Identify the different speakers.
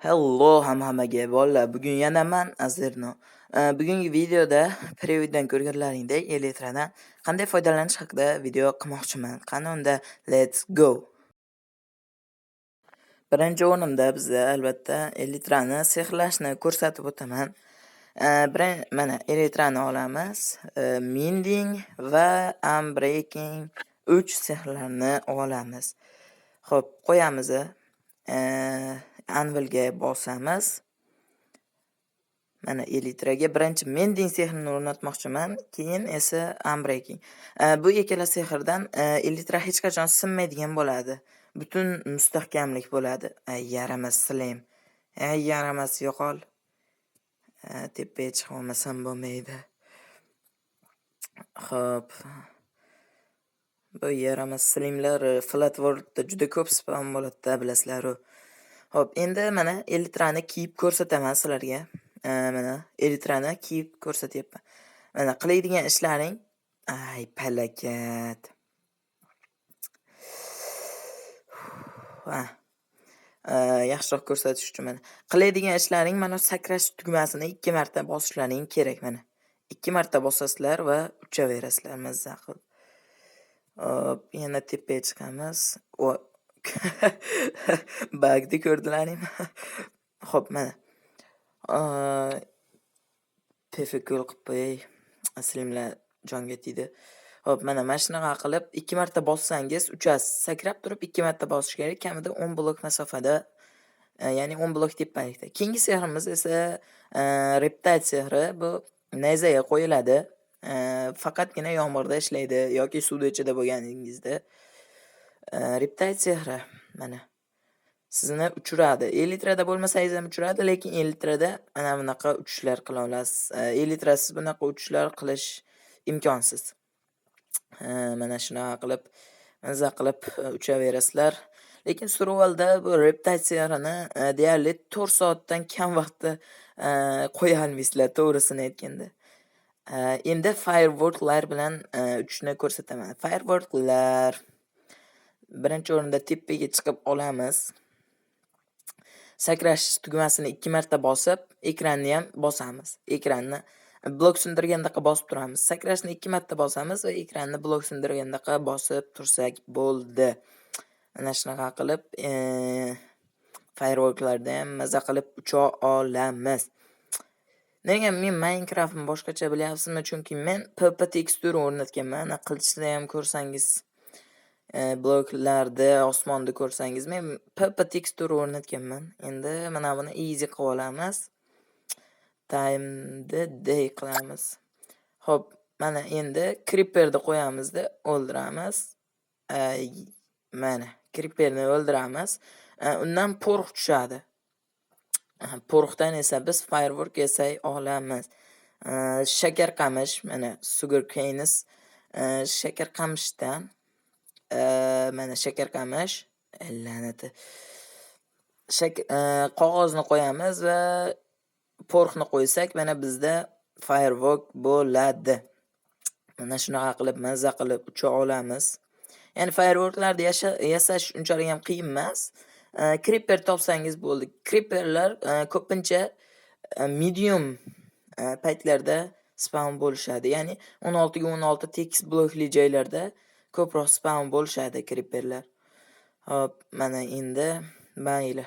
Speaker 1: Hello hammaga bolalar. Bugun yana men Azerno. Bugungi videoda previewdan ko'rganlaringdek Elytra'dan qanday foydalanish haqida video qilmoqchiman. Qani unda let's go. Birinchi o'rinda bizga albatta Elytra'ni sehrlashni ko'rsatib o'taman. Mana Elytra'ni olamiz. Mending va Unbreaking 3 sehrlarni olamiz. Xo'p, qo'yamiz. Anvilga bosamiz. Mana Elytraga birinchi Mending sehrini o'rnatmoqchiman, keyin esa Unbreaking. Bu ikkala sehrdan Elytra hech qachon sinmaydigan bo'ladi. Butun mustahkamlik bo'ladi. Yaramas Slam. Yaramas yo'qol. Tepaga chiqib olmasam bo'lmaydi. Xo'p. Bu yaramas Slamlar Flat Worldda juda ko'p spam bo'ladi, bilasizlar. Xo'p, endi mana Elytrani kiyib ko'rsataman sizlarga. Mana Elytrani kiyib ko'rsatyapman. Mana qiladigan ishlaring, palakat. Yaxshiroq ko'rsatish uchun mana qiladigan ishlaring mana sakrash tugmasini 2 marta bosishlaring kerak mana. 2 marta bosasizlar va uchaverasizlar mazza qilib. Hop, yana tepaga chiqamiz. Bagni ko'rdilaringmi? Xo'p, mana. Pefekul qilib qo'yay. Aslimlar jonga tegdi. Xo'p, mana shunaqa qilib 2 marta bossangiz uchasiz. Sakrab turib 2 marta bosish kerak. Kamida 10 blok masofada, ya'ni 10 blok tepalikda. Keyingi sehrimiz esa Reptile sehri. Bu nayzaga qo'yiladi. Faqatgina yomg'irda ishlaydi yoki suvda ichida bo'lganingizda. Reptile sehri mana sizni uchiradi. Elytrada bo'lmasangiz ham uchiradi, lekin Elytrada ana bunaqa uchishlar qila olasiz. Elytrasiz bunaqa uchishlar qilish imkonsiz. Mana shunaqa qilib, mazza qilib uchaverasizlar. Lekin survivalda bu Reptile sehrini deyarli 4 soatdan kam vaqtda qo'ya olmaysizlar, to'g'risini aytganda. Endi fireworklar bilan uchishni ko'rsataman. Fireworklar birinchi o'rinda tepaga chiqib olamiz. Sakrash tugmasini 2 marta bosib, ekranni ham bosamiz. Ekranni blok sindirgandaqa bosib turamiz. Sakrashni 2 marta bosamiz va ekranni blok sindirgandaqa bosib tursak bo'ldi. Mana shunaqa qilib, fireworklarda ham mazza qilib ucha olamiz. Nega men Minecraftni boshqacha bilyapsizmi? Chunki men PP tekstura o'rnatganman. Qilichda ham ko'rsangiz, bloklarda, osmonda ko'rsangiz, men PP tekstura o'rnatganman. Endi mana buni easy qilib olamiz. Time'ni day qilamiz. Xo'p, mana endi creeperni qo'yamizda o'ldiramiz. Mana creeperni o'ldiramiz. Undan porx tushadi. Porxdan esa biz firework yasay olamiz. Shakar qamish, mana sugar canes, shakar qamishdan mana shakar qamish, la'nati. Qog'ozni qo'yamiz va porxni qo'ysak, mana bizda firework bo'ladi. Mana shunaqa qilib mazza qilib ucha olamiz. Ya'ni fireworklarni yasash unchalik ham qiyin emas. Creeper topsangiz bo'ldi. Creeperlar ko'pincha medium paytlarda spawn bo'lishadi. Ya'ni 16 ga 16 tekis blokli joylarda ko'proq spawn bo'lishadi creeperlar. Hop, mana endi mayli.